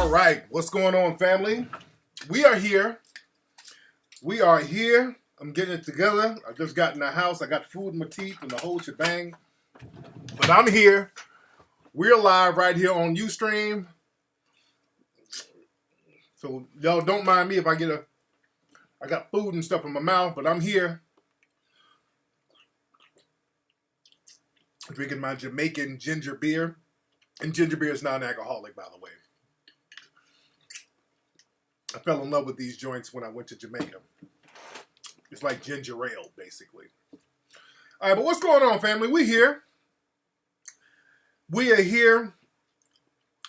All right, what's going on, family? We are here. We are here. I'm getting it together. I just got in the house. I got food in my teeth and the whole shebang. But I'm here. We're live right here on Ustream. So y'all don't mind me if I got food and stuff in my mouth, but I'm here. Drinking my Jamaican ginger beer. And ginger beer is non-alcoholic, by the way. I fell in love with these joints when I went to Jamaica. It's like ginger ale, basically. All right, but what's going on, family? We here. We are here.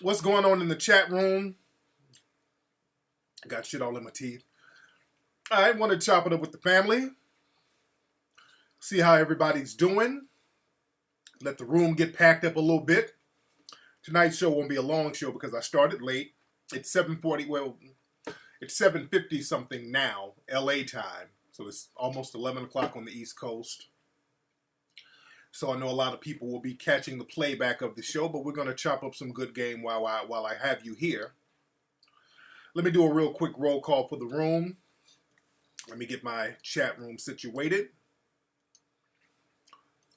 What's going on in the chat room? Got shit all in my teeth. All right, want to chop it up with the family. See how everybody's doing. Let the room get packed up a little bit. Tonight's show won't be a long show because I started late. It's 7:40. Well, it's 7:50 something now, LA time. So it's almost 11 o'clock on the East Coast. So I know a lot of people will be catching the playback of the show, but we're going to chop up some good game while I have you here. Let me do a real quick roll call for the room. Let me get my chat room situated.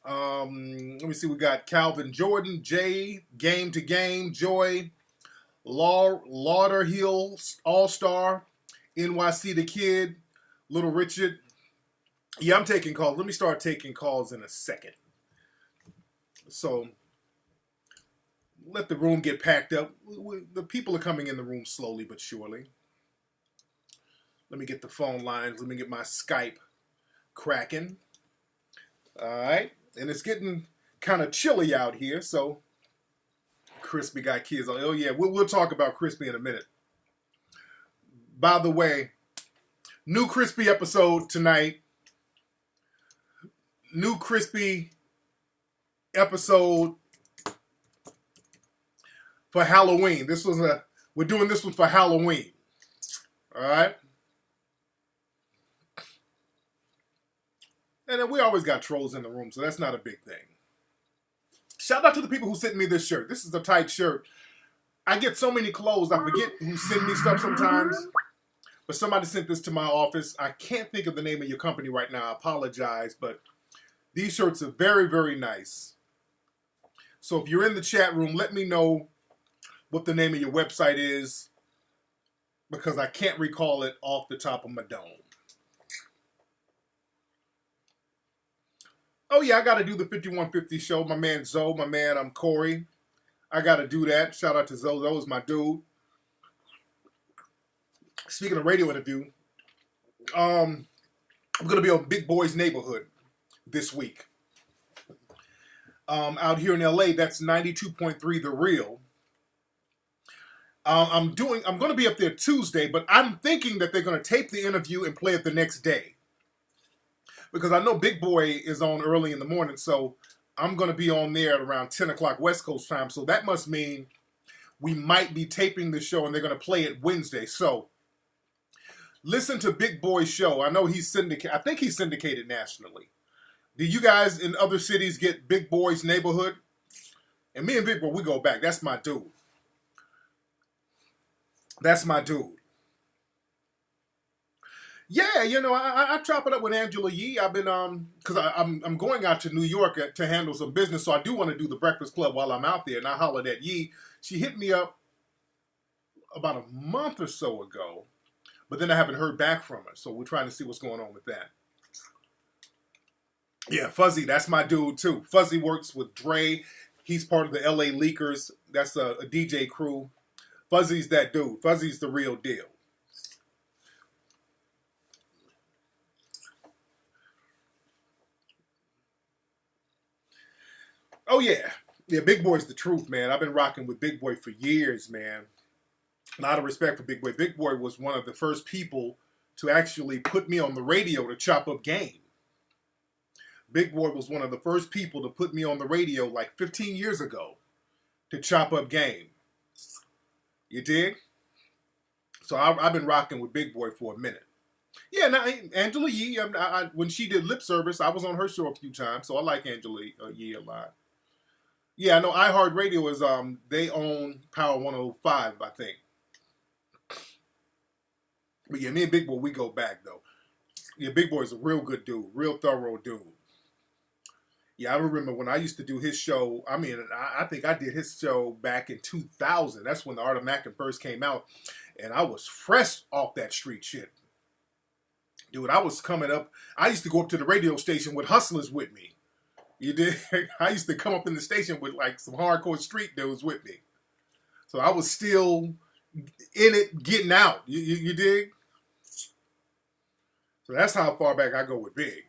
Let me see. We got Calvin Jordan, Jay, Game to Game, Joy, Lauderhill, All-Star, NYC the Kid, Little Richard. Yeah, I'm taking calls. Let me start taking calls in a second. So let the room get packed up. The people are coming in the room slowly but surely. Let me get the phone lines. Let me get my Skype cracking. All right. And it's getting kind of chilly out here, so Crispy got kids on. Oh, yeah, we'll talk about Crispy in a minute. By the way, new Crispy episode tonight. New Crispy episode for Halloween. We're doing this one for Halloween. All right? And then we always got trolls in the room, so that's not a big thing. Shout out to the people who sent me this shirt. This is a tight shirt. I get so many clothes, I forget who send me stuff sometimes. But somebody sent this to my office. I can't think of the name of your company right now. I apologize, but these shirts are very, very nice. So if you're in the chat room, let me know what the name of your website is, because I can't recall it off the top of my dome. Oh, yeah, I got to do the 5150 show. My man Zoe, my man Corey. I got to do that. Shout out to Zoe. Zoe's my dude. Speaking of radio interview, I'm going to be on Big Boy's Neighborhood this week. Out here in LA, that's 92.3 The Real. I'm going to be up there Tuesday, but I'm thinking that they're going to tape the interview and play it the next day. Because I know Big Boy is on early in the morning, so I'm going to be on there at around 10 o'clock West Coast time. So that must mean we might be taping the show and they're going to play it Wednesday. So listen to Big Boy's show. I know he's syndicated. I think he's syndicated nationally. Do you guys in other cities get Big Boy's Neighborhood? And me and Big Boy, we go back. That's my dude. That's my dude. Yeah, you know, I chop it up with Angela Yee. I've been, because I'm going out to New York to handle some business, so I do want to do the Breakfast Club while I'm out there, and I hollered at Yee. She hit me up about a month or so ago, but then I haven't heard back from her, so we're trying to see what's going on with that. Yeah, Fuzzy, that's my dude, too. Fuzzy works with Dre. He's part of the LA Leakers. That's a DJ crew. Fuzzy's that dude. Fuzzy's the real deal. Oh, yeah. Yeah, Big Boy's the truth, man. I've been rocking with Big Boy for years, man. A lot of respect for Big Boy. Big Boy was one of the first people to actually put me on the radio to chop up game. Big Boy was one of the first people to put me on the radio like 15 years ago to chop up game. You dig? So I've been rocking with Big Boy for a minute. Yeah, now Angela Yee, when she did Lip Service, I was on her show a few times, so I like Angela Yee a lot. Yeah, I know iHeartRadio is, they own Power 105, I think. But yeah, me and Big Boy, we go back though. Yeah, Big Boy's a real good dude, real thorough dude. Yeah, I remember when I used to do his show. I mean, I think I did his show back in 2000. That's when the Art of Mackin first came out, and I was fresh off that street shit. Dude, I was coming up. I used to go up to the radio station with hustlers with me. You did. I used to come up in the station with like some hardcore street dudes with me. So I was still in it, getting out. You dig? So that's how far back I go with Big.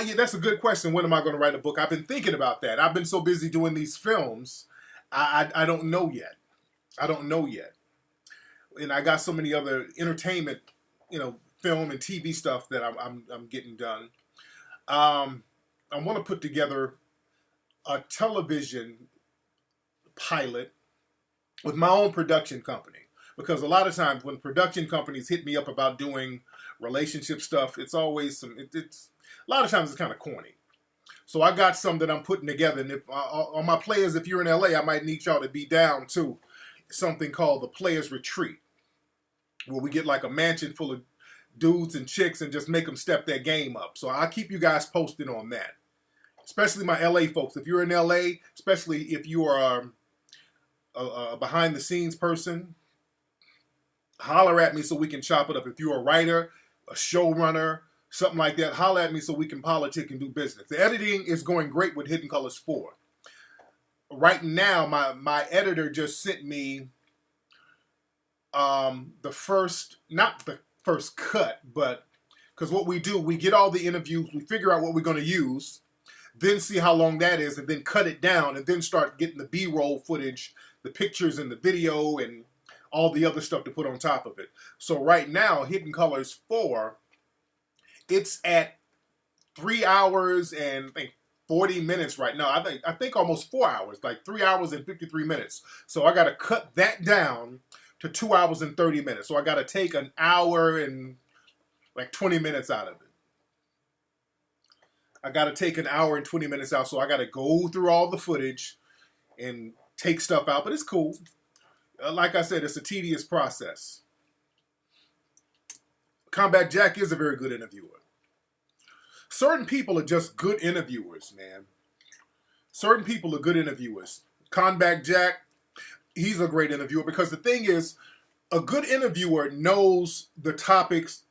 Yeah, that's a good question. When am I going to write a book? I've been thinking about that. I've been so busy doing these films. I don't know yet. I don't know yet. And I got so many other entertainment, film and TV stuff that I'm getting done. I want to put together a television pilot with my own production company, because a lot of times when production companies hit me up about doing relationship stuff, it's always it's a lot of times it's kind of corny. So I got some that I'm putting together, and if on my players, if you're in LA, I might need y'all to be down to something called the Players Retreat, where we get like a mansion full of dudes and chicks and just make them step their game up. So I'll keep you guys posted on that, especially my LA folks. If you're in LA, especially if you are a behind the scenes person, holler at me so we can chop it up. If you're a writer, a showrunner, something like that, holler at me so we can politic and do business. The editing is going great with Hidden Colors 4. Right now, my editor just sent me the first, not the first cut, but because what we do, we get all the interviews, we figure out what we're going to use, then see how long that is, and then cut it down, and then start getting the B-roll footage, the pictures and the video, and all the other stuff to put on top of it. So right now, Hidden Colors 4, it's at 3 hours and I think 40 minutes right now. I think almost 4 hours, like 3 hours and 53 minutes. So I got to cut that down to 2 hours and 30 minutes. So I got to take an hour and like 20 minutes out of it. I got to take an hour and 20 minutes out. So I got to go through all the footage and take stuff out, but it's cool. Like I said, it's a tedious process. Combat Jack is a very good interviewer. Certain people are just good interviewers, man. Certain people are good interviewers. Combat Jack, he's a great interviewer because the thing is, a good interviewer knows the topics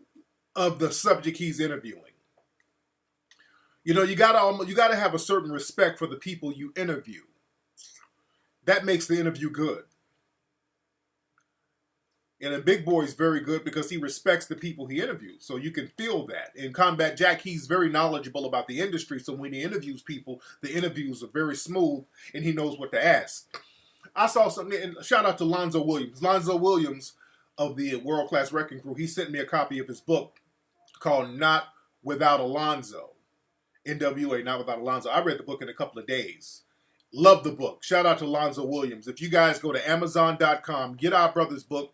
of the subject he's interviewing. You gotta have a certain respect for the people you interview. That makes the interview good. And a Big Boy is very good because he respects the people he interviews. So you can feel that. In Combat Jack, he's very knowledgeable about the industry. So when he interviews people, the interviews are very smooth and he knows what to ask. I saw something, and shout out to Lonzo Williams. Lonzo Williams of the World Class Wrecking Crew, he sent me a copy of his book called Not Without Alonzo. NWA, Not Without Alonzo. I read the book in a couple of days. Love the book. Shout out to Lonzo Williams. If you guys go to Amazon.com, get our brother's book.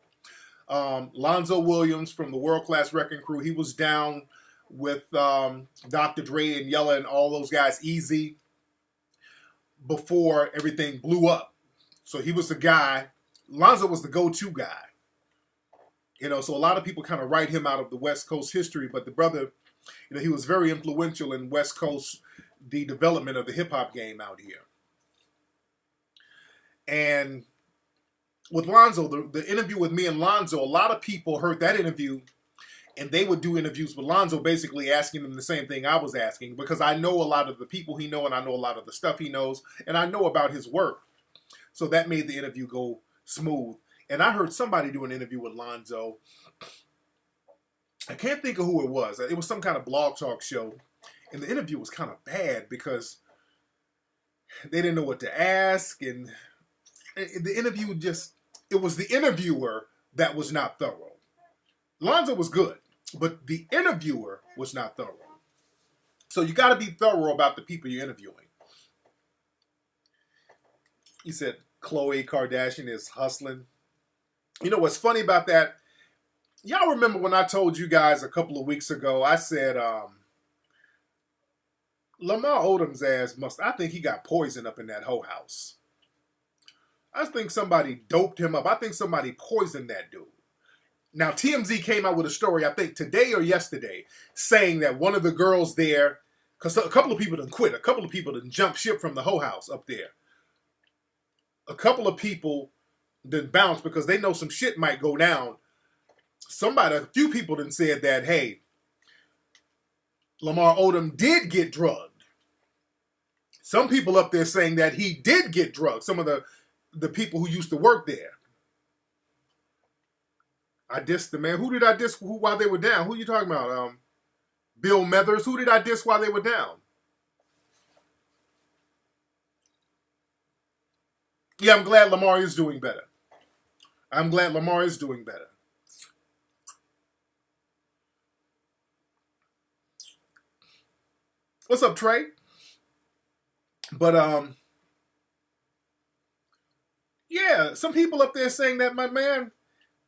Lonzo Williams from the World Class Wrecking Crew. He was down with Dr. Dre and Yella and all those guys, Easy, before everything blew up. So he was the guy. Lonzo was the go-to guy. So a lot of people kind of write him out of the West Coast history, but the brother, he was very influential in West Coast, the development of the hip-hop game out here. And with Lonzo, the interview with me and Lonzo, a lot of people heard that interview and they would do interviews with Lonzo basically asking him the same thing I was asking, because I know a lot of the people he knows and I know a lot of the stuff he knows and I know about his work. So that made the interview go smooth. And I heard somebody do an interview with Lonzo. I can't think of who it was. It was some kind of blog talk show. And the interview was kind of bad because they didn't know what to ask. And the interview it was the interviewer that was not thorough. Lonzo was good, but the interviewer was not thorough. So you got to be thorough about the people you're interviewing. He said Khloe Kardashian is hustling. You know what's funny about that? Y'all remember when I told you guys a couple of weeks ago, I said Lamar Odom's ass I think he got poison up in that whole house. I think somebody doped him up. I think somebody poisoned that dude. Now, TMZ came out with a story, I think today or yesterday, saying that one of the girls there, because a couple of people done quit. A couple of people done jumped ship from the whole house up there. A couple of people done bounced because they know some shit might go down. A few people done said that, hey, Lamar Odom did get drugged. Some people up there saying that he did get drugged. Some of the people who used to work there. I dissed the man. Who did I diss while they were down? Who are you talking about? Bill Methers. Who did I diss while they were down? Yeah, I'm glad Lamar is doing better. I'm glad Lamar is doing better. What's up, Trey? But, yeah, some people up there saying that my man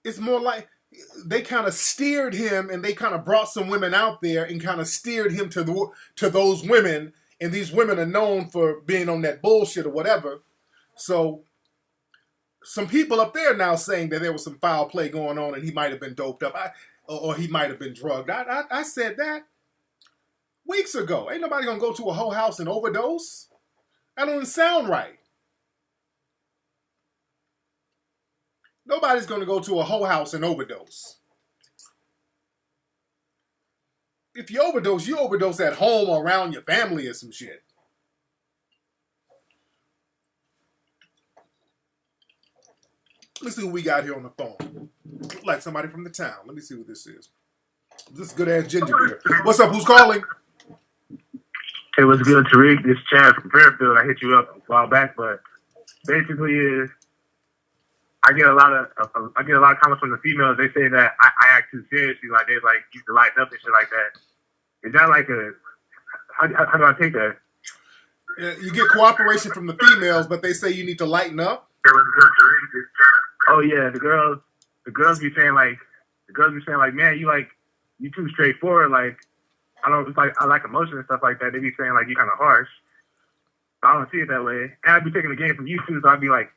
is more like they kind of steered him and they kind of brought some women out there and kind of steered him to those women. And these women are known for being on that bullshit or whatever. So some people up there now saying that there was some foul play going on and he might have been doped up or he might have been drugged. I said that weeks ago. Ain't nobody going to go to a whole house and overdose. That don't sound right. Nobody's going to go to a whole house and overdose. If you overdose at home or around your family or some shit. Let's see who we got here on the phone. Look like somebody from the town. Let me see what this is. This is good-ass ginger beer. What's up? Who's calling? Hey, what's good, Tariq? This is Chad from Fairfield. I hit you up a while back, but basically is I get a lot of comments from the females. They say that I act too seriously, like they like used to lighten up and shit like that. Is that like how do I take that? Yeah, you get cooperation from the females, but they say you need to lighten up. Oh yeah, the girls be saying like, man, you too straightforward. Like I like emotion and stuff like that. They be saying like you kind of harsh. I don't see it that way. And I'd be taking the game from you too, so I'd be like.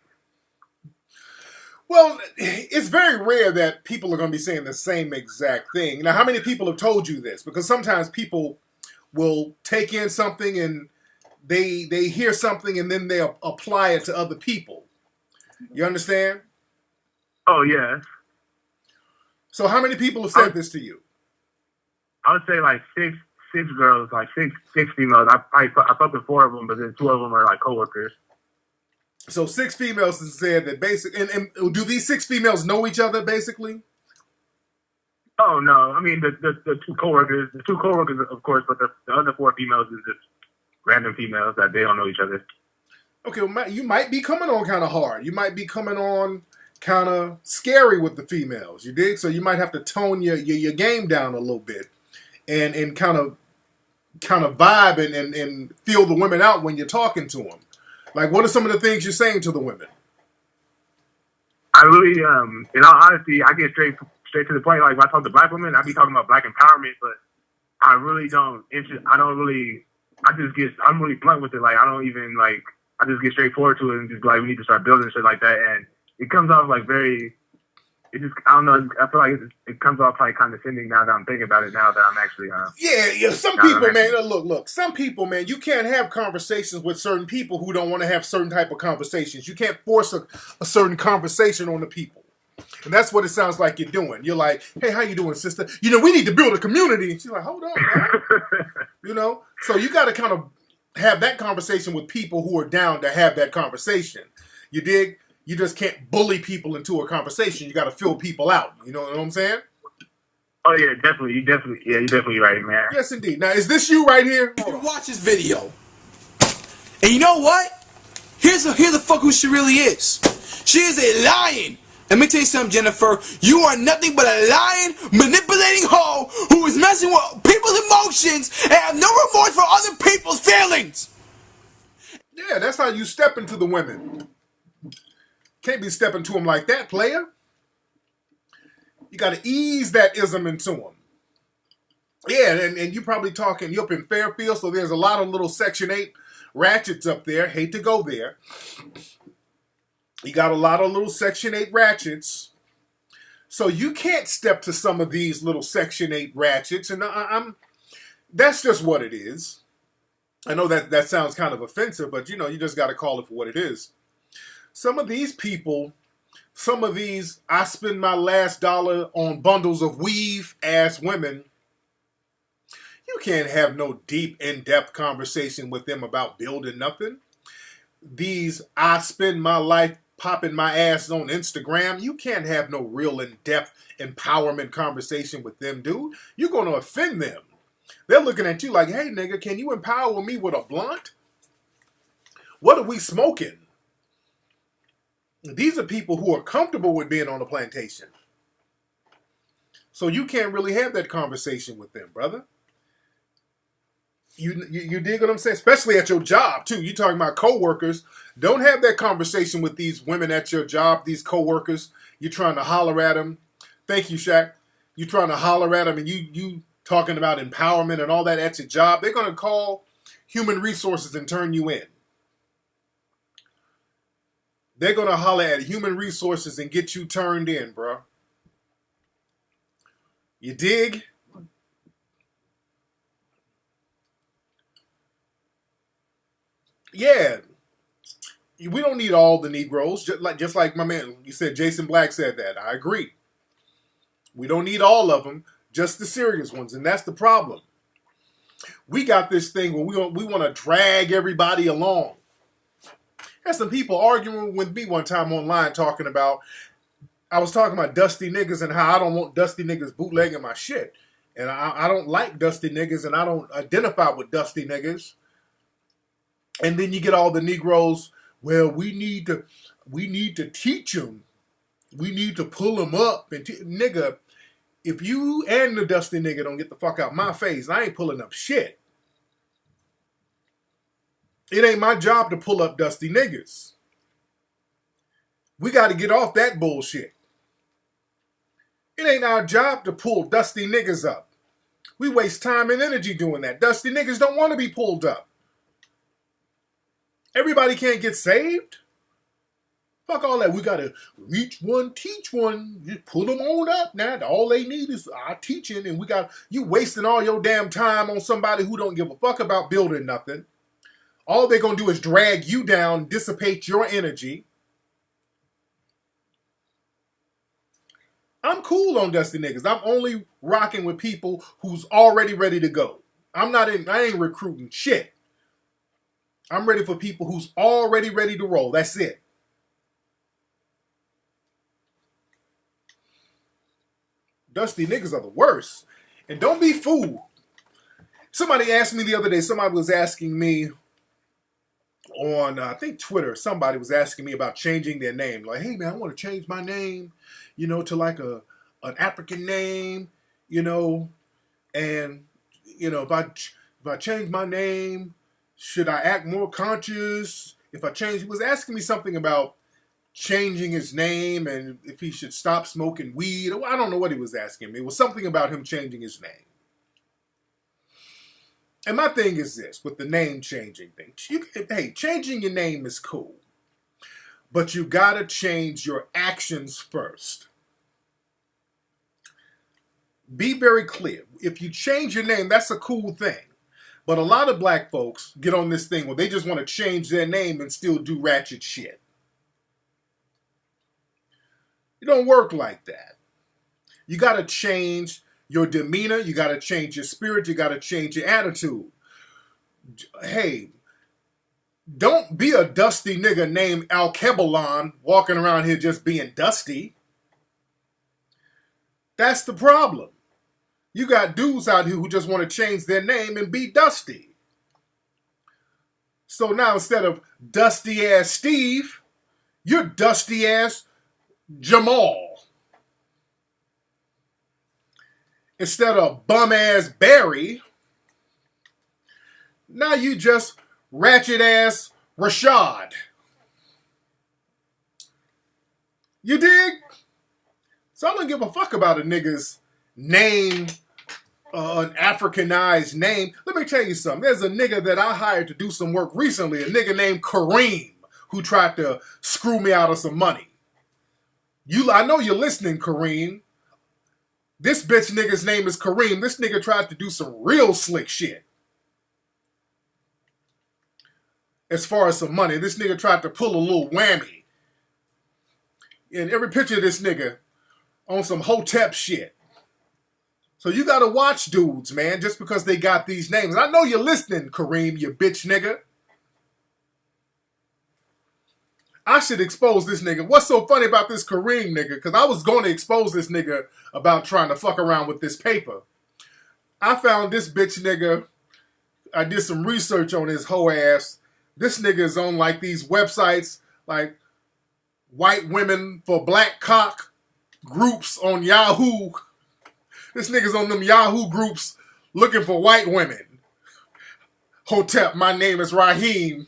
Well, it's very rare that people are going to be saying the same exact thing. Now, how many people have told you this? Because sometimes people will take in something and they hear something and then they apply it to other people. You understand? Oh, yeah. So how many people have said this to you? I would say like six girls, like six females. I fuck with 4 of them, but then 2 of them are like coworkers. So 6 females have said that basically, and do these 6 females know each other basically? Oh no, I mean the 2 coworkers, of course, but the other 4 females is just random females that they don't know each other. Okay, well, you might be coming on kind of hard. You might be coming on kind of scary with the females. You dig? So you might have to tone your game down a little bit, and kind of vibe and feel the women out when you're talking to them. Like, what are some of the things you're saying to the women? I really, in all honesty, I get straight to the point. Like, when I talk to black women, I be talking about black empowerment, but I really don't. I'm really blunt with it. Like, I just get straightforward to it and just be like, we need to start building shit like that. And it comes off like I don't know. I feel like it comes off like condescending now that I'm thinking about it. Now that I'm actually yeah. Some people, man. Look. Some people, man. You can't have conversations with certain people who don't want to have certain type of conversations. You can't force a certain conversation on the people, and that's what it sounds like you're doing. You're like, hey, how you doing, sister? We need to build a community. And she's like, hold on, man. So you got to kind of have that conversation with people who are down to have that conversation. You dig? You just can't bully people into a conversation. You got to fill people out. You know what I'm saying? Oh yeah, definitely. You're definitely right, man. Yes, indeed. Now, is this you right here? You watch this video, and you know what? Here's the fuck who she really is. She is a lion. Let me tell you something, Jennifer. You are nothing but a lying, manipulating hoe who is messing with people's emotions and have no remorse for other people's feelings. Yeah, that's how you step into the women. Can't be stepping to them like that, player. You got to ease that ism into them. Yeah, and you probably talking, you're up in Fairfield, so there's a lot of little Section 8 ratchets up there. Hate to go there. You got a lot of little Section 8 ratchets. So you can't step to some of these little Section 8 ratchets. And that's just what it is. I know that sounds kind of offensive, but you just got to call it for what it is. Some of these people, some of these I spend my last dollar on bundles of weave ass women, you can't have no deep, in-depth conversation with them about building nothing. These I spend my life popping my ass on Instagram, you can't have no real in-depth empowerment conversation with them, dude. You're going to offend them. They're looking at you like, hey, nigga, can you empower me with a blunt? What are we smoking? These are people who are comfortable with being on a plantation. So you can't really have that conversation with them, brother. You dig what I'm saying? Especially at your job, too. You talking about coworkers. Don't have that conversation with these women at your job, these coworkers. You're trying to holler at them. Thank you, Shaq. You're trying to holler at them, and you talking about empowerment and all that at your job. They're going to call human resources and turn you in. They're going to holler at human resources and get you turned in, bro. You dig? Yeah. We don't need all the Negroes. Just like my man, you said Jason Black said that. I agree. We don't need all of them, just the serious ones. And that's the problem. We got this thing where we want to drag everybody along. Had some people arguing with me one time online I was talking about dusty niggas and how I don't want dusty niggas bootlegging my shit. And I don't like dusty niggas and I don't identify with dusty niggas. And then you get all the Negroes, well, we need to teach them. We need to pull them up. And nigga, if you and the dusty nigga don't get the fuck out my face, I ain't pulling up shit. It ain't my job to pull up dusty niggas. We got to get off that bullshit. It ain't our job to pull dusty niggas up. We waste time and energy doing that. Dusty niggas don't want to be pulled up. Everybody can't get saved. Fuck all that. We got to reach one, teach one. Just pull them on up now. All they need is our teaching. And you wasting all your damn time on somebody who don't give a fuck about building nothing. All they're going to do is drag you down, dissipate your energy. I'm cool on dusty niggas. I'm only rocking with people who's already ready to go. I ain't recruiting shit. I'm ready for people who's already ready to roll. That's it. Dusty niggas are the worst. And don't be fooled. Somebody asked me the other day, somebody was asking me on, I think Twitter, somebody was asking me about changing their name. Like, hey man, I want to change my name, to like an African name, and, if I change my name, should I act more conscious? He was asking me something about changing his name and if he should stop smoking weed. I don't know what he was asking me. It was something about him changing his name. And my thing is this, with the name changing thing. Hey, changing your name is cool. But you gotta change your actions first. Be very clear. If you change your name, that's a cool thing. But a lot of black folks get on this thing where they just want to change their name and still do ratchet shit. It don't work like that. You got to change your demeanor. You got to change your spirit. You got to change your attitude. Hey, don't be a dusty nigga named Al-Kebalon walking around here just being dusty. That's the problem. You got dudes out here who just want to change their name and be dusty. So now instead of dusty ass Steve, you're dusty ass Jamal. Instead of bum ass Barry, now you just ratchet ass Rashad. You dig? So I don't give a fuck about a nigga's name, an Africanized name. Let me tell you something. There's a nigga that I hired to do some work recently, a nigga named Kareem, who tried to screw me out of some money. I know you're listening, Kareem. This bitch nigga's name is Kareem. This nigga tried to do some real slick shit. As far as some money, this nigga tried to pull a little whammy. In every picture of this nigga on some hotep shit. So you gotta watch dudes, man, just because they got these names. I know you're listening, Kareem, you bitch nigga. I should expose this nigga. What's so funny about this Kareem nigga? Because I was going to expose this nigga about trying to fuck around with this paper. I found this bitch nigga. I did some research on his hoe ass. This nigga is on like these websites, like white women for black cock groups on Yahoo. This nigga's on them Yahoo groups looking for white women. Hotep, my name is Raheem.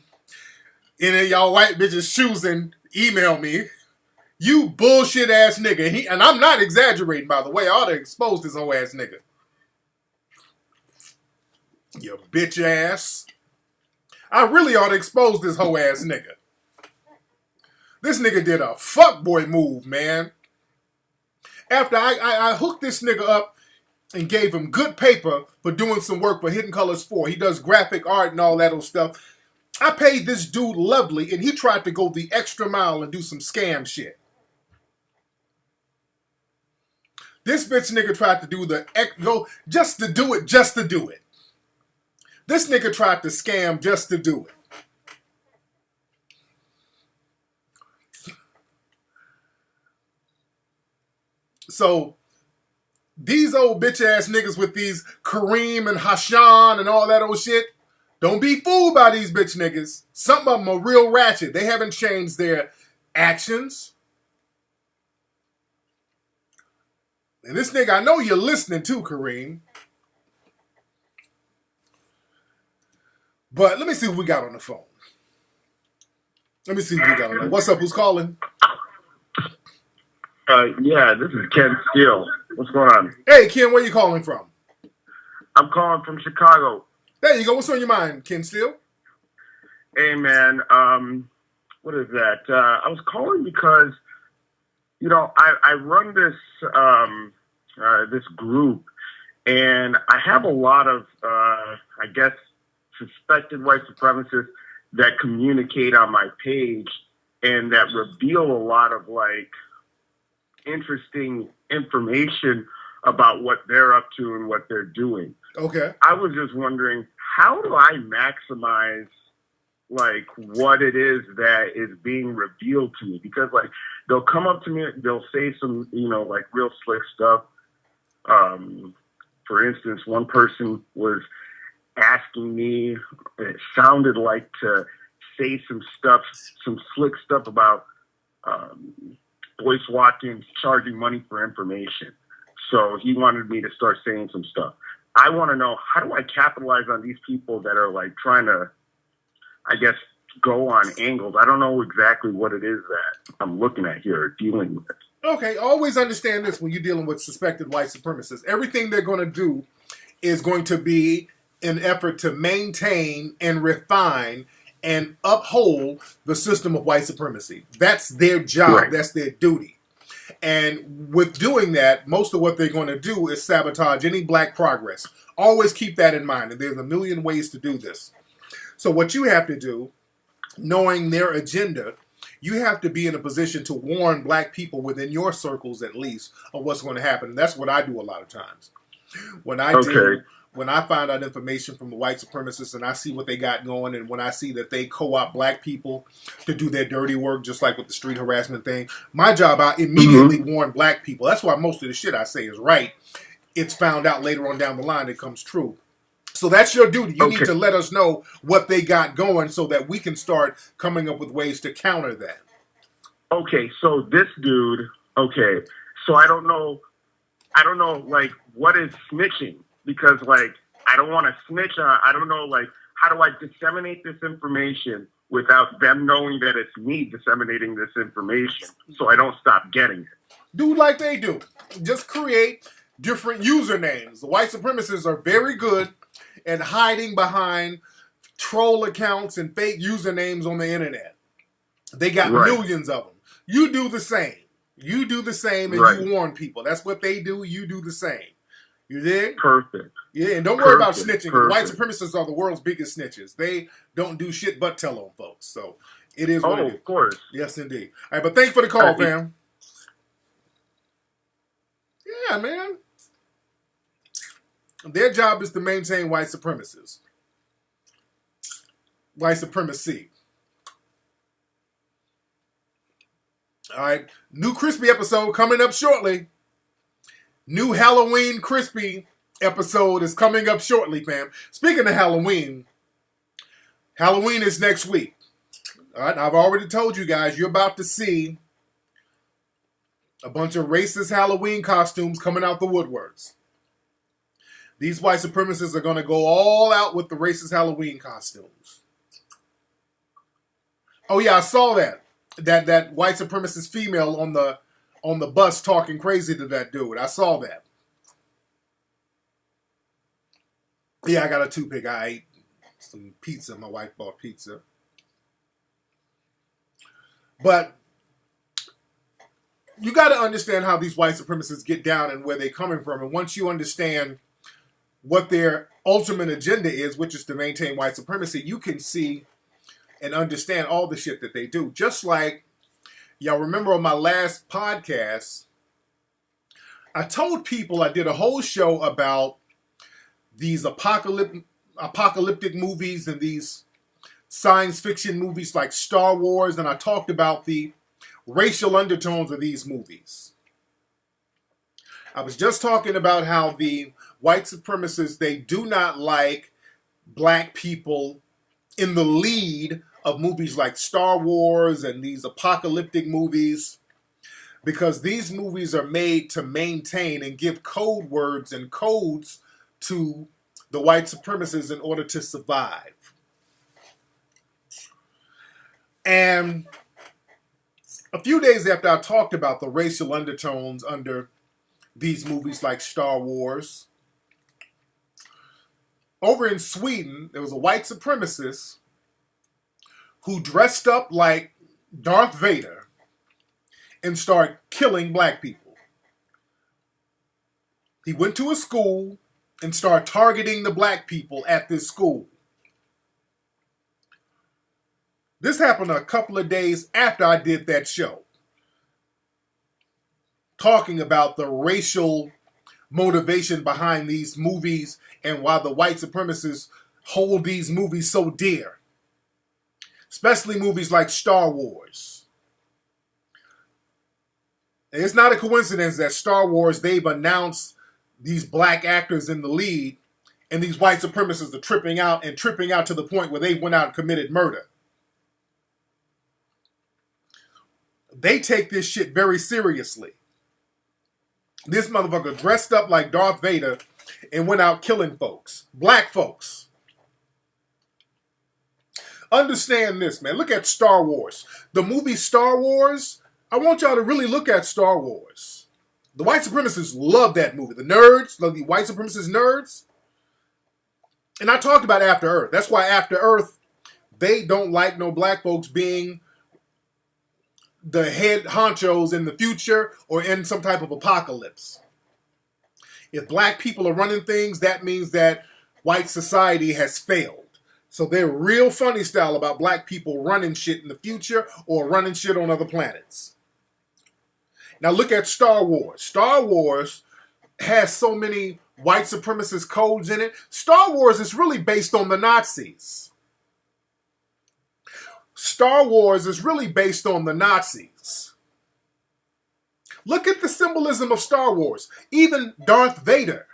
And y'all white bitches choosing, email me. You bullshit ass nigga. And I'm not exaggerating, by the way. I ought to expose this whole ass nigga. You bitch ass. I really ought to expose this whole ass nigga. This nigga did a fuckboy move, man. After I hooked this nigga up and gave him good paper for doing some work for Hidden Colors 4. He does graphic art and all that old stuff. I paid this dude lovely, and he tried to go the extra mile and do some scam shit. This bitch nigga tried to do just to do it. This nigga tried to scam just to do it. So, these old bitch ass niggas with these Kareem and Hashan and all that old shit, don't be fooled by these bitch niggas. Some of them are real ratchet. They haven't changed their actions. And this nigga, I know you're listening too, Kareem. But let me see who we got on the phone. Let me see who we got on the phone. What's up? Who's calling? Yeah, this is Ken Steele. What's going on? Hey, Ken, where you calling from? I'm calling from Chicago. There you go. What's on your mind, Ken Steele? Hey, man. What is that? I was calling because, you know, I run this this group, and I have a lot of, I guess, suspected white supremacists that communicate on my page and that reveal a lot of, like, interesting information about what they're up to and what they're doing. Okay. I was just wondering, how do I maximize, like, what it is that is being revealed to me? Because, like, they'll come up to me, they'll say some, you know, like, real slick stuff. For instance, one person was asking me, it sounded like, to say some stuff, some slick stuff about voice walking, charging money for information. So he wanted me to start saying some stuff. I want to know, how do I capitalize on these people that are, like, trying to, I guess, go on angles? I don't know exactly what it is that I'm looking at here or dealing with. Okay, always understand this when you're dealing with suspected white supremacists. Everything they're going to do is going to be an effort to maintain and refine and uphold the system of white supremacy. That's their job. Right. That's their duty. And with doing that, most of what they're going to do is sabotage any black progress. Always keep that in mind. And there's a million ways to do this. So what you have to do, knowing their agenda, you have to be in a position to warn black people within your circles, at least, of what's going to happen. And that's what I do a lot of times. When I find out information from the white supremacists and I see what they got going, and when I see that they co-opt black people to do their dirty work, just like with the street harassment thing, my job, I immediately warn black people. That's why most of the shit I say is right. It's found out later on down the line it comes true. So that's your duty. You need to let us know what they got going so that we can start coming up with ways to counter that. Okay, so this dude, so I don't know, like, what is snitching? Because, like, I don't want to snitch on, I don't know, like, how do I disseminate this information without them knowing that it's me disseminating this information so I don't stop getting it? Do like they do. Just create different usernames. The white supremacists are very good at hiding behind troll accounts and fake usernames on the internet. They got Right. millions of them. You do the same. You do the same, and Right. you warn people. That's what they do. You do the same. You dig? Perfect. Yeah, and don't worry about Perfect. snitching. Perfect. White supremacists are the world's biggest snitches. They don't do shit but tell on folks. So it is what it is. Of course. Yes, indeed. All right, but thanks for the call, Hey. fam. Yeah, man. Their job is to maintain white supremacists. White supremacy. All right. New Crispy episode coming up shortly. New Halloween Crispy episode is coming up shortly, fam. Speaking of Halloween, Halloween is next week. All right. I've already told you guys you're about to see a bunch of racist Halloween costumes coming out the woodworks. These white supremacists are going to go all out with the racist Halloween costumes. Oh yeah, I saw that white supremacist female on the bus talking crazy to that dude. I saw that. Yeah, I got a toothpick. I ate some pizza. My wife bought pizza. But you got to understand how these white supremacists get down and where they're coming from. And once you understand what their ultimate agenda is, which is to maintain white supremacy, you can see and understand all the shit that they do. Just like, y'all remember on my last podcast, I told people I did a whole show about these apocalyptic movies and these science fiction movies like Star Wars, and I talked about the racial undertones of these movies. I was just talking about how the white supremacists, they do not like black people in the lead of movies like Star Wars and these apocalyptic movies, because these movies are made to maintain and give code words and codes to the white supremacists in order to survive. And a few days after I talked about the racial undertones under these movies like Star Wars, over in Sweden, there was a white supremacist who dressed up like Darth Vader and started killing black people. He went to a school and started targeting the black people at this school. This happened a couple of days after I did that show, talking about the racial motivation behind these movies and why the white supremacists hold these movies so dear. Especially movies like Star Wars. And it's not a coincidence that Star Wars, they've announced these black actors in the lead, and these white supremacists are tripping out to the point where they went out and committed murder. They take this shit very seriously. This motherfucker dressed up like Darth Vader and went out killing folks. Black folks. Understand this, man. Look at Star Wars. The movie Star Wars, I want y'all to really look at Star Wars. The white supremacists love that movie. The nerds, the white supremacist nerds. And I talked about After Earth. That's why After Earth, they don't like no black folks being the head honchos in the future or in some type of apocalypse. If black people are running things, that means that white society has failed. So they're real funny style about black people running shit in the future or running shit on other planets. Now look at Star Wars. Star Wars has so many white supremacist codes in it. Star Wars is really based on the Nazis. Star Wars is really based on the Nazis. Look at the symbolism of Star Wars. Even Darth Vader.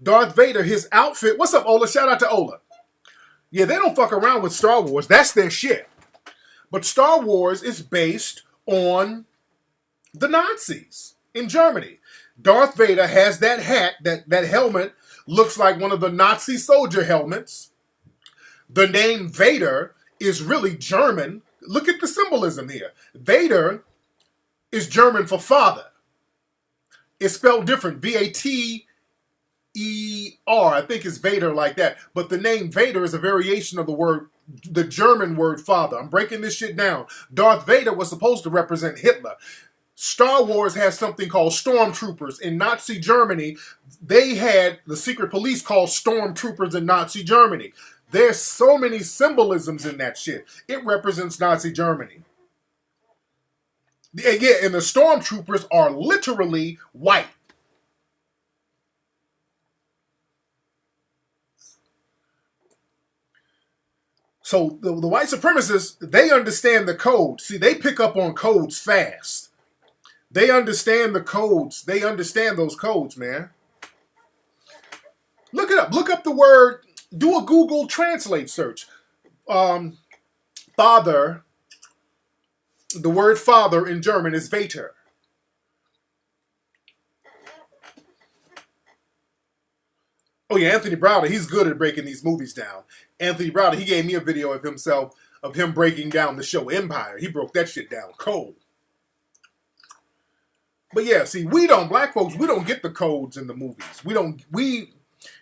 Darth Vader, his outfit. What's up, Ola? Shout out to Ola. Yeah, they don't fuck around with Star Wars. That's their shit. But Star Wars is based on the Nazis in Germany. Darth Vader has that hat, that helmet, looks like one of the Nazi soldier helmets. The name Vader is really German. Look at the symbolism here. Vader is German for father. It's spelled different. V-A-T-E-R. I think it's Vader like that. But the name Vader is a variation of the word the German word father. I'm breaking this shit down. Darth Vader was supposed to represent Hitler. Star Wars has something called stormtroopers. In Nazi Germany, they had the secret police called stormtroopers in Nazi Germany. There's so many symbolisms in that shit. It represents Nazi Germany. Yeah, and the stormtroopers are literally white. So the white supremacists, they understand the code. See, they pick up on codes fast. They understand the codes. They understand those codes, man. Look it up. Look up the word. Do a Google Translate search. Father. The word father in German is Vater. Oh yeah, Anthony Browder, he's good at breaking these movies down. Anthony Browder, he gave me a video of himself, of him breaking down the show Empire. He broke that shit down cold. But yeah, see, black folks, we don't get the codes in the movies.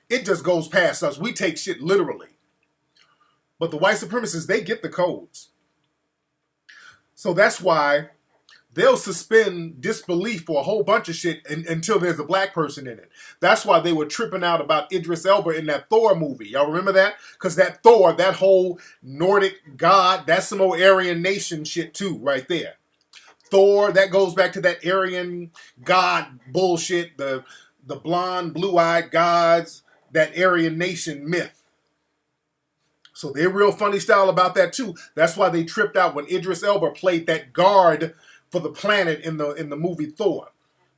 It just goes past us. We take shit literally. But the white supremacists, they get the codes. So that's why they'll suspend disbelief for a whole bunch of shit until there's a black person in it. That's why they were tripping out about Idris Elba in that Thor movie. Y'all remember that? Because that Thor, that whole Nordic god, that's some old Aryan nation shit too, right there. Thor, that goes back to that Aryan god bullshit, the blonde, blue-eyed gods, that Aryan nation myth. So they're real funny style about that too. That's why they tripped out when Idris Elba played that guard for the planet in the movie Thor.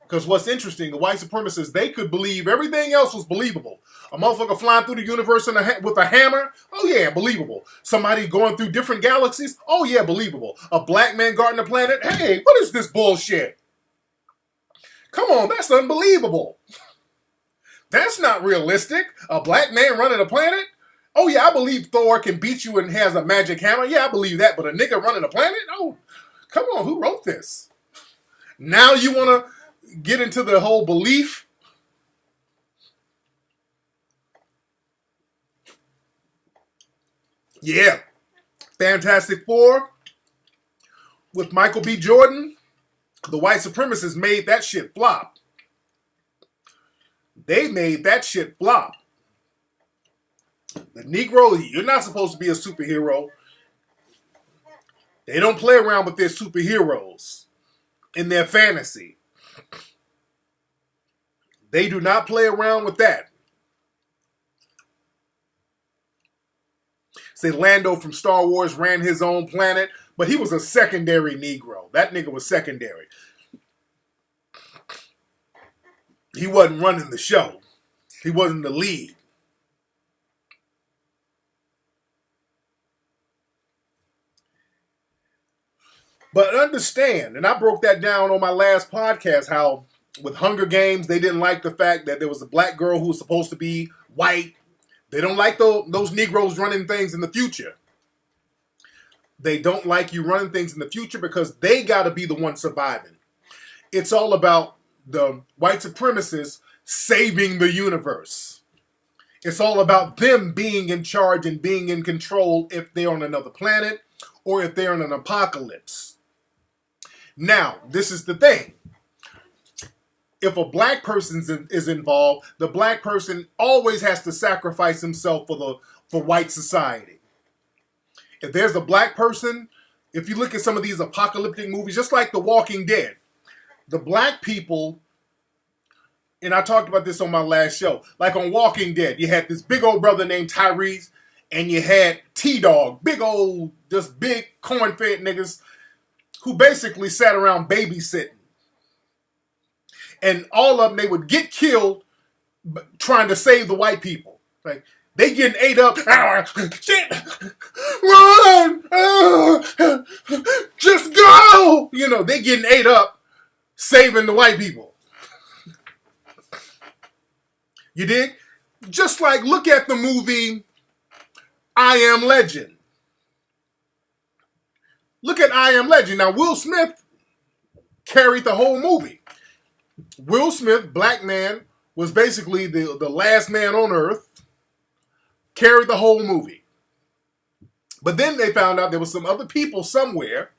Because what's interesting, the white supremacists, they could believe everything else was believable. A motherfucker flying through the universe with a hammer? Oh yeah, believable. Somebody going through different galaxies? Oh yeah, believable. A black man guarding the planet? Hey, what is this bullshit? Come on, that's unbelievable. That's not realistic. A black man running a planet? Oh yeah, I believe Thor can beat you and has a magic hammer. Yeah, I believe that. But a nigga running a planet? Oh, come on, who wrote this? Now you want to get into the whole belief? Yeah. Fantastic Four with Michael B. Jordan. The white supremacists made that shit flop. They made that shit flop. The Negro, you're not supposed to be a superhero. They don't play around with their superheroes in their fantasy. They do not play around with that. Say Lando from Star Wars ran his own planet, but he was a secondary Negro. That nigga was secondary. He wasn't running the show. He wasn't the lead. But understand, and I broke that down on my last podcast, how with Hunger Games, they didn't like the fact that there was a black girl who was supposed to be white. They don't like those Negroes running things in the future. They don't like you running things in the future because they got to be the one surviving. It's all about the white supremacists saving the universe. It's all about them being in charge and being in control if they're on another planet or if they're in an apocalypse. Now, this is the thing. If a black person is involved, the black person always has to sacrifice himself for white society. If there's a black person, if you look at some of these apocalyptic movies, just like The Walking Dead, the black people, and I talked about this on my last show, like on Walking Dead, you had this big old brother named Tariq, and you had T-Dog, big old, just big corn-fed niggas who basically sat around babysitting. And all of them, they would get killed trying to save the white people. Like, they getting ate up. Shit! Run! Just go! You know, they getting ate up saving the white people. You dig? Just like, look at the movie I Am Legend. Look at I Am Legend. Now, Will Smith carried the whole movie. Will Smith, black man, was basically the last man on earth, carried the whole movie. But then they found out there was some other people somewhere.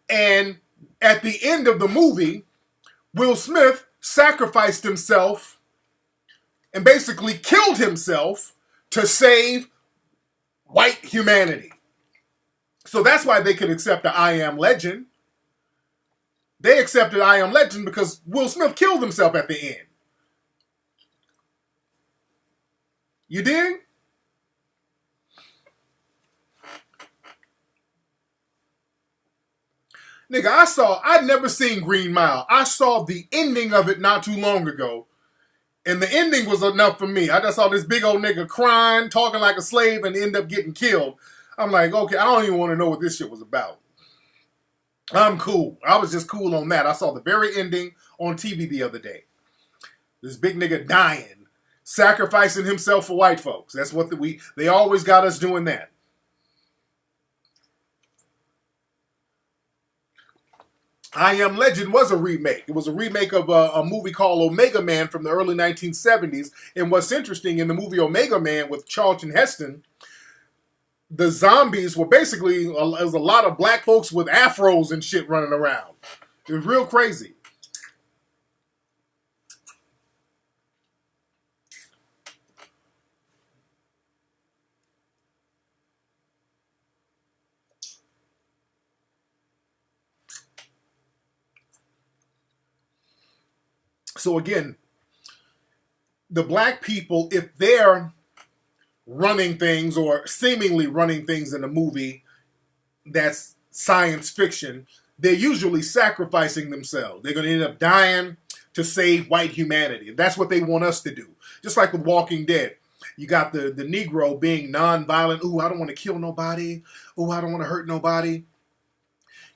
And at the end of the movie, Will Smith sacrificed himself and basically killed himself to save white humanity. So that's why they could accept the I Am Legend. They accepted I Am Legend because Will Smith killed himself at the end. You dig? Nigga, I'd never seen Green Mile. I saw the ending of it not too long ago. And the ending was enough for me. I just saw this big old nigga crying, talking like a slave, and end up getting killed. I'm like, okay, I don't even want to know what this shit was about. I'm cool. I was just cool on that. I saw the very ending on TV the other day. This big nigga dying, sacrificing himself for white folks. That's what they always got us doing that. I Am Legend was a remake. It was a remake of a movie called Omega Man from the early 1970s. And what's interesting, in the movie Omega Man with Charlton Heston, the zombies were basically, there was a lot of black folks with afros and shit running around. It was real crazy. So again, the black people, if they're running things or seemingly running things in a movie that's science fiction, they're usually sacrificing themselves. They're going to end up dying to save white humanity. That's what they want us to do. Just like with Walking Dead. You got the Negro being nonviolent. Ooh, I don't want to kill nobody. Ooh, I don't want to hurt nobody.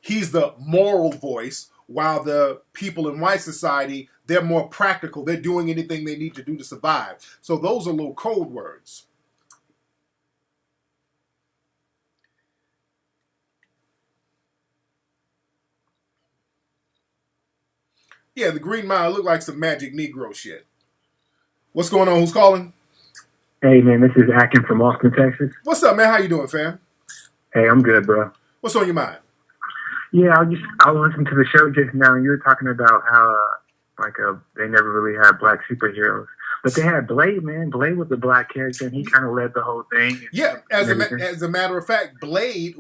He's the moral voice, while the people in white society, they're more practical. They're doing anything they need to do to survive. So those are little code words. Yeah, the Green Mile looked like some Magic Negro shit. What's going on? Who's calling? Hey, man, this is Akin from Austin, Texas. What's up, man? How you doing, fam? Hey, I'm good, bro. What's on your mind? Yeah, I listened to the show just now, and you were talking about how, they never really had black superheroes. But they had Blade, man. Blade was a black character, and he kind of led the whole thing. Yeah, as a matter of fact, Blade,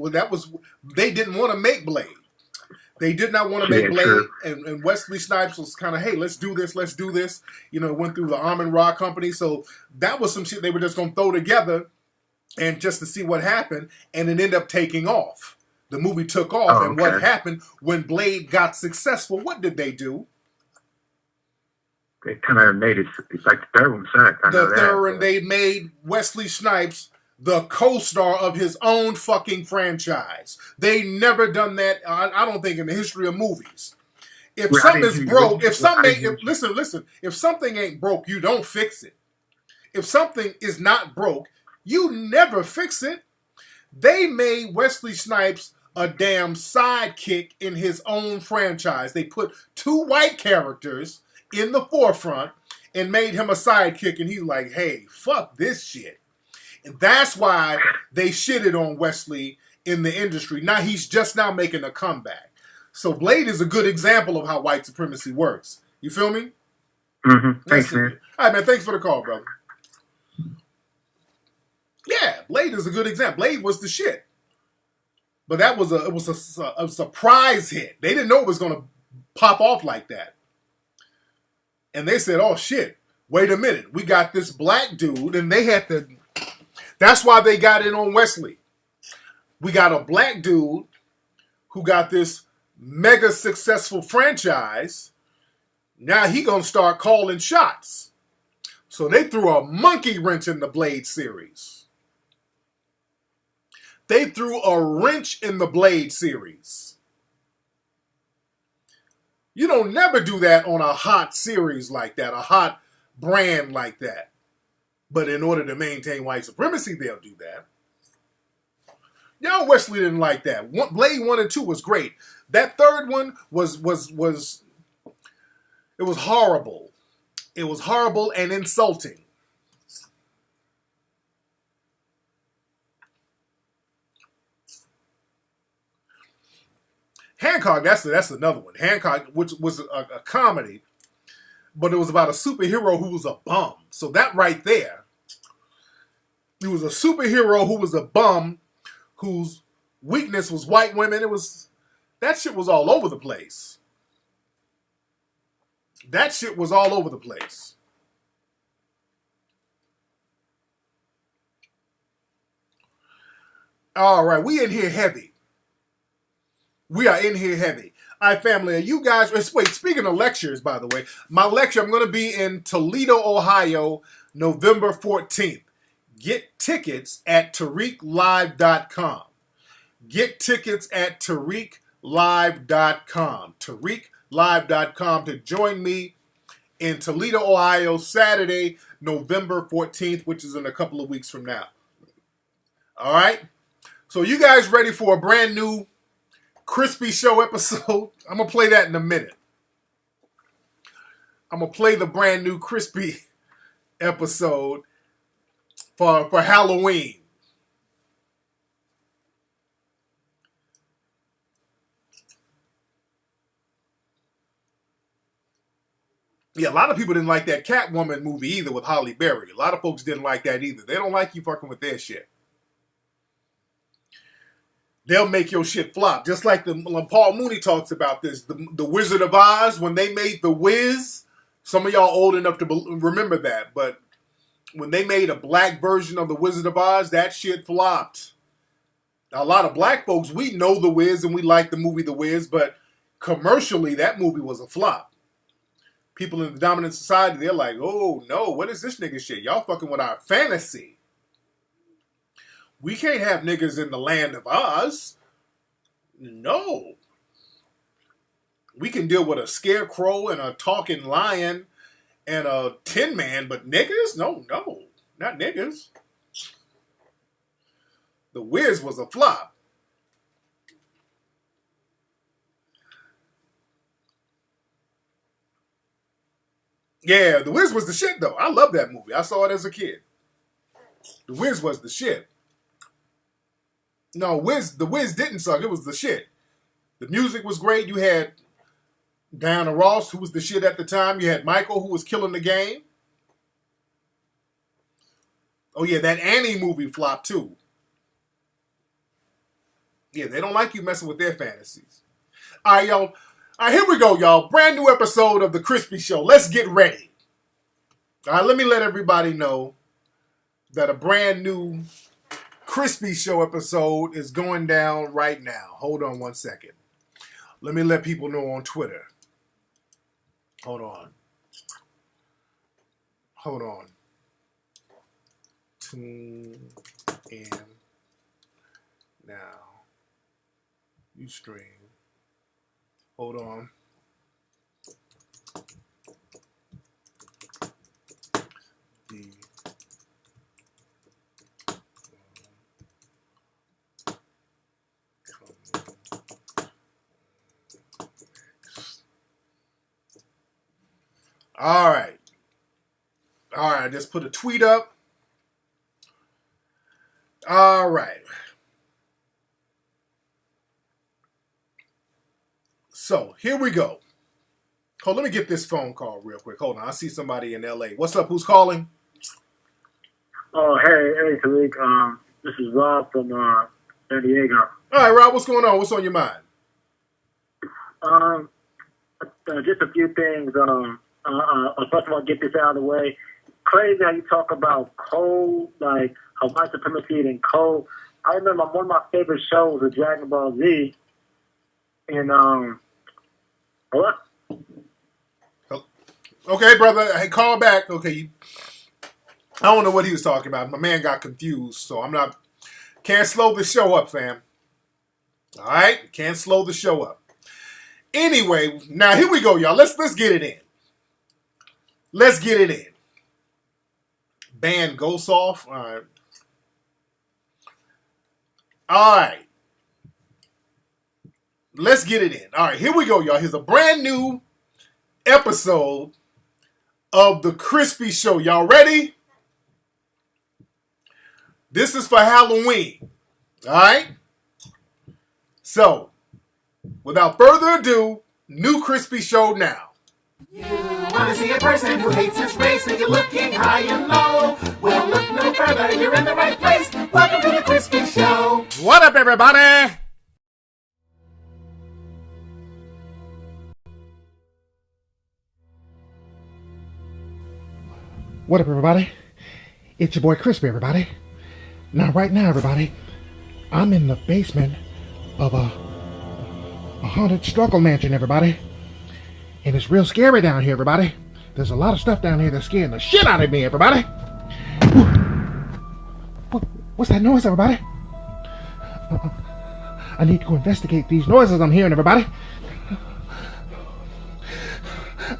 they didn't want to make Blade. They did not want to make Blade, and Wesley Snipes was kind of, hey, let's do this. You know, it went through the Arm & Ra company, so that was some shit they were just going to throw together and just to see what happened, and it ended up taking off. The movie took off, and what happened when Blade got successful? What did they do? They kind of made it, it's like the third one sucked. And they made Wesley Snipes the co-star of his own fucking franchise. They never done that, I don't think, in the history of movies. If something's broke, if something ain't broke, you don't fix it. If something is not broke, you never fix it. They made Wesley Snipes a damn sidekick in his own franchise. They put two white characters in the forefront and made him a sidekick, and he's like, hey, fuck this shit. And that's why they shitted on Wesley in the industry. Now he's just now making a comeback. So Blade is a good example of how white supremacy works. You feel me? Mm-hmm. Thanks, man. All right, man. Thanks for the call, brother. Yeah, Blade is a good example. Blade was the shit. But it was a surprise hit. They didn't know it was going to pop off like that. And they said, oh, shit, wait a minute. We got this black dude, and they had to... That's why they got in on Wesley. We got a black dude who got this mega successful franchise. Now he going to start calling shots. So they threw a monkey wrench in the Blade series. They threw a wrench in the Blade series. You don't never do that on a hot series like that, a hot brand like that. But in order to maintain white supremacy, they'll do that. Young Wesley didn't like that. Blade 1 and 2 was great. That third one was it was horrible. It was horrible and insulting. Hancock, that's another one. Hancock, which was a comedy, but it was about a superhero who was a bum. So that right there, he was a superhero who was a bum, whose weakness was white women. That shit was all over the place. That shit was all over the place. All right, we in here heavy. We are in here heavy. All right, family, are you guys... Wait, speaking of lectures, by the way, my lecture, I'm going to be in Toledo, Ohio, November 14th. Get tickets at TariqLive.com. Get tickets at TariqLive.com. TariqLive.com to join me in Toledo, Ohio, Saturday, November 14th, which is in a couple of weeks from now. All right? So you guys ready for a brand new Crispy Show episode? I'm going to play that in a minute. I'm going to play the brand new Crispy episode for Halloween. Yeah, a lot of people didn't like that Catwoman movie either with Halle Berry. A lot of folks didn't like that either. They don't like you fucking with their shit. They'll make your shit flop. Just like Paul Mooney talks about this. The Wizard of Oz, when they made The Wiz, some of y'all old enough to remember that, but when they made a black version of The Wizard of Oz, that shit flopped. Now, a lot of black folks, we know The Wiz and we like the movie The Wiz, but commercially, that movie was a flop. People in the dominant society, they're like, oh no, what is this nigga shit? Y'all fucking with our fantasy. We can't have niggas in the land of Oz. No. We can deal with a scarecrow and a talking lion and a tin man, but niggas? No, not niggas. The Wiz was a flop. Yeah, The Wiz was the shit, though. I love that movie. I saw it as a kid. The Wiz was the shit. No, The Wiz didn't suck. It was the shit. The music was great. You had Diana Ross, who was the shit at the time. You had Michael, who was killing the game. Oh, yeah, that Annie movie flopped, too. Yeah, they don't like you messing with their fantasies. All right, y'all. All right, here we go, y'all. Brand new episode of The Crispy Show. Let's get ready. All right, let me let everybody know that a brand new Crispy Show episode is going down right now. Hold on one second. Let me let people know on Twitter. Hold on. Tune in now. Ustream. Hold on. All right. I just put a tweet up. All right. So, here we go. Hold, let me get this phone call real quick. Hold on. I see somebody in LA. What's up? Who's calling? Oh, hey, Tariq. This is Rob from San Diego. All right, Rob, what's going on? What's on your mind? Just a few things. First of all, get this out of the way. Crazy how you talk about code, like how white supremacy and code. I remember one of my favorite shows was Dragon Ball Z. And, what? Okay, brother. Hey, call back. Okay. I don't know what he was talking about. My man got confused, so can't slow the show up, fam. All right? Can't slow the show up. Anyway, now here we go, y'all. Let's get it in. Let's get it in. Band goes off. All right. Let's get it in. All right, here we go, y'all. Here's a brand new episode of The Crispy Show. Y'all ready? This is for Halloween. All right? So, Without further ado, new Crispy Show now. You want to see a person who hates his race and you're looking high and low? Well, look no further, you're in the right place. Welcome to the Crispy Show. What up, everybody? What up, everybody? It's your boy Crispy, everybody. Right now, everybody, I'm in the basement of a haunted struggle mansion, everybody. And it's real scary down here, everybody. There's a lot of stuff down here that's scaring the shit out of me, everybody. What's that noise, everybody? I need to go investigate these noises I'm hearing, everybody.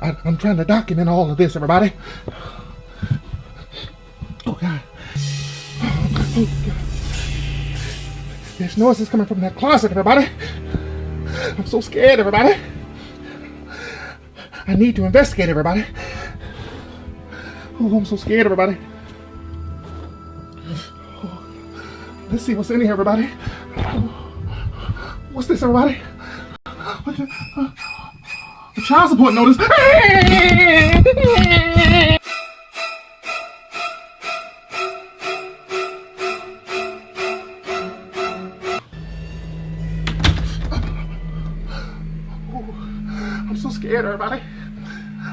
I'm trying to document all of this, everybody. Oh, God. There's noises coming from that closet, everybody. I'm so scared, everybody. I need to investigate, everybody. Oh, I'm so scared, everybody. Oh, let's see what's in here, everybody. What's this, everybody? A child support notice. I'm so scared, everybody.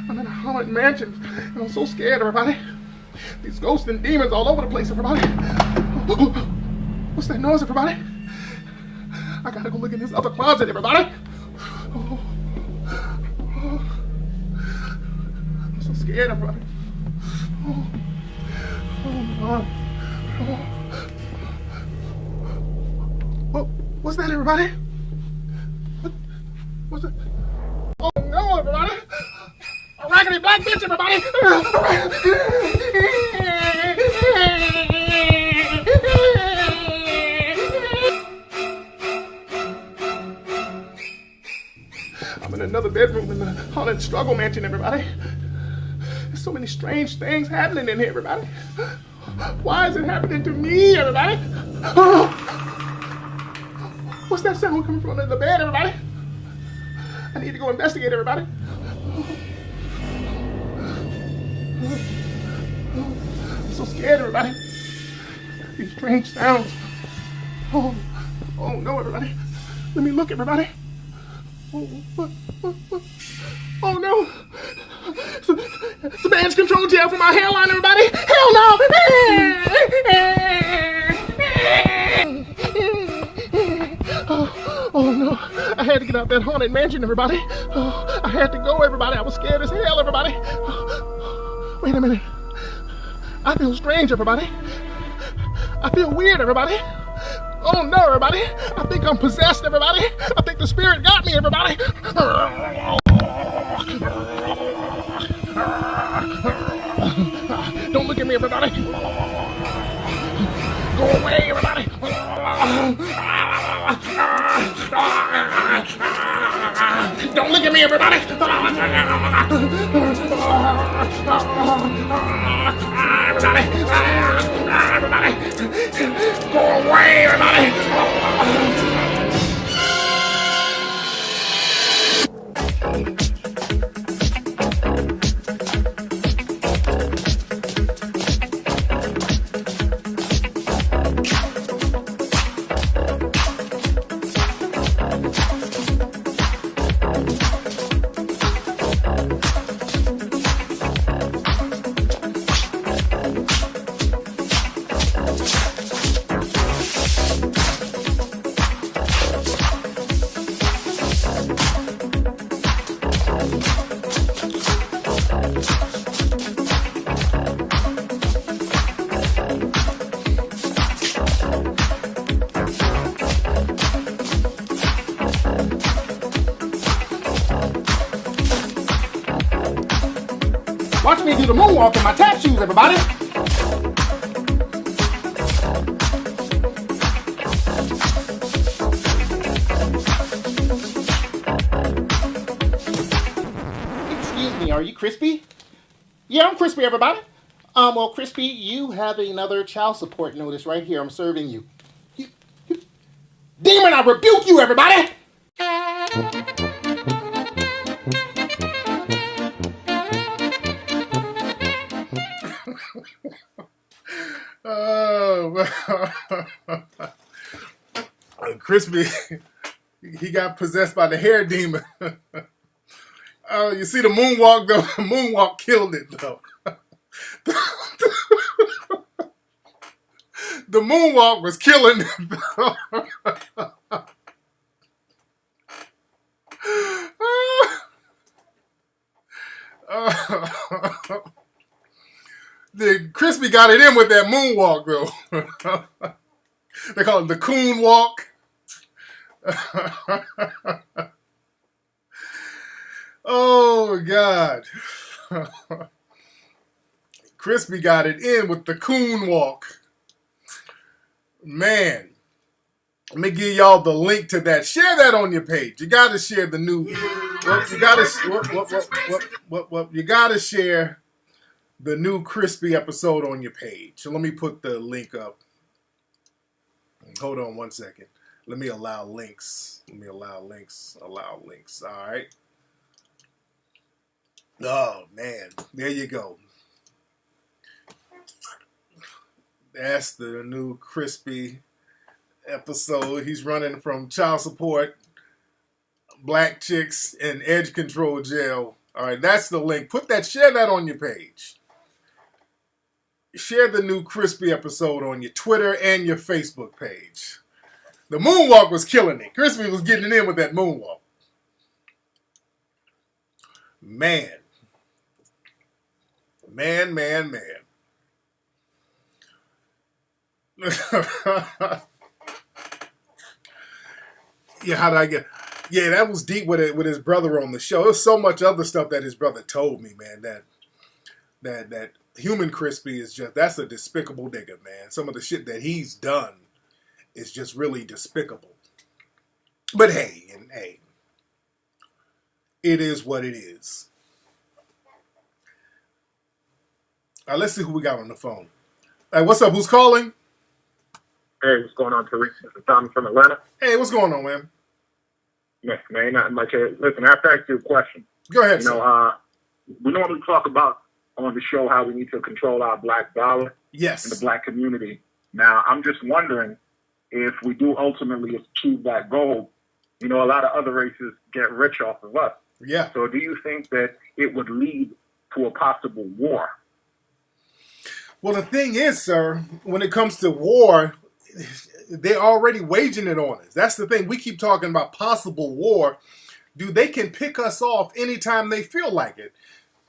I'm in a haunted mansion, and I'm so scared, everybody. These ghosts and demons all over the place, everybody. What's that noise, everybody? I gotta go look in this other closet, everybody. I'm so scared, everybody. Oh, God. What's that, everybody? What's that? Oh no, everybody! A raggedy black bitch, everybody! I'm in another bedroom in the haunted struggle mansion, everybody. There's so many strange things happening in here, everybody. Why is it happening to me, everybody? What's that sound coming from under the bed, everybody? I need to go investigate, everybody. I'm so scared, everybody. These strange sounds. Oh no, everybody. Let me look, everybody. Oh no. It's a man's control gel for my hairline, everybody. Hell no. Oh no, I had to get out that haunted mansion, everybody. Oh, I had to go, everybody. I was scared as hell, everybody. Wait a minute. I feel strange, everybody. I feel weird, everybody. Oh no, everybody. I think I'm possessed, everybody. I think the spirit got me, everybody. Don't look at me, everybody. Go away, everybody. Don't look at me, everybody. Everybody. Go away, everybody. Watch me do the moonwalk in my tap shoes, everybody. Excuse me, are you Crispy? Yeah, I'm Crispy, everybody. Well, Crispy, you have another child support notice right here. I'm serving you. Demon, I rebuke you, everybody! Oh, Crispy, he got possessed by the hair demon. Oh, you see the moonwalk though? The moonwalk killed it though. The moonwalk was killing it though. The Crispy got it in with that moonwalk though. They call it the coon walk. Oh God. Crispy got it in with the coon walk. Man. Let me give y'all the link to that. Share that on your page. You gotta share the new. You gotta share the new Crispy episode on your page. So let me put the link up. Hold on one second. Let me allow links. Allow links. All right. Oh man, there you go. That's the new Crispy episode. He's running from child support, black chicks, and edge control jail. All right, that's the link. Share that on your page. Share the new Crispy episode on your Twitter and your Facebook page. The moonwalk was killing it. Crispy was getting it in with that moonwalk. Man. Yeah, how did I get? Yeah, that was deep with his brother on the show. There's so much other stuff that his brother told me, man. That human Crispy is that's a despicable nigga, man. Some of the shit that he's done is just really despicable. But hey, it is what it is. All right, let's see who we got on the phone. Hey, what's up? Who's calling? Hey, what's going on, Tariq? This is Tom from Atlanta. Hey, what's going on, man? Yeah, man, not much. Listen, I have to ask you a question. Go ahead, we normally talk about on the show how we need to control our black dollar yes. in the black community. Now, I'm just wondering if we do ultimately achieve that goal, a lot of other races get rich off of us. Yeah. So do you think that it would lead to a possible war? Well, the thing is, sir, when it comes to war, they're already waging it on us. That's the thing. We keep talking about possible war. Dude, they can pick us off anytime they feel like it.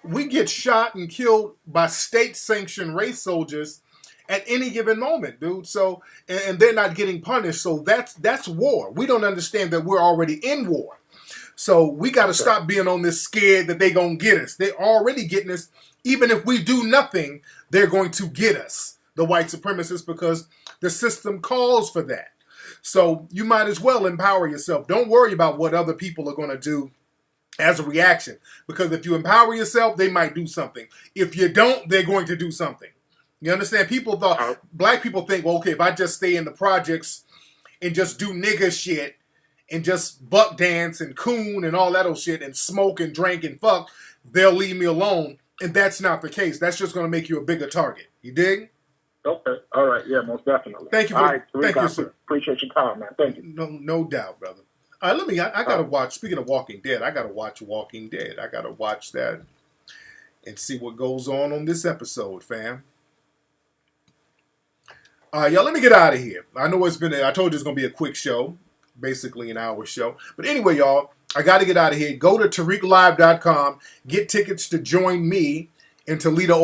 We get shot and killed by state-sanctioned race soldiers at any given moment, dude. So, and they're not getting punished. So that's war. We don't understand that we're already in war. So we got to stop being on this scared that they're going to get us. They're already getting us. Even if we do nothing, they're going to get us, the white supremacists, because the system calls for that. So you might as well empower yourself. Don't worry about what other people are going to do as a reaction. Because if you empower yourself, they might do something. If you don't, they're going to do something. You understand? Black people think, well, okay, if I just stay in the projects and just do nigger shit and just buck dance and coon and all that old shit and smoke and drink and fuck, they'll leave me alone. And that's not the case. That's just going to make you a bigger target. You dig? Okay. All right. Yeah, most definitely. Thank you. Thank you, sir. Appreciate your time, man. Thank you. No doubt, brother. All right, I got to watch, speaking of Walking Dead, I got to watch Walking Dead. I got to watch that and see what goes on this episode, fam. All right, y'all, let me get out of here. I know I told you it's going to be a quick show, basically an hour show. But anyway, y'all, I got to get out of here. Go to TariqLive.com. Get tickets to join me in Toledo,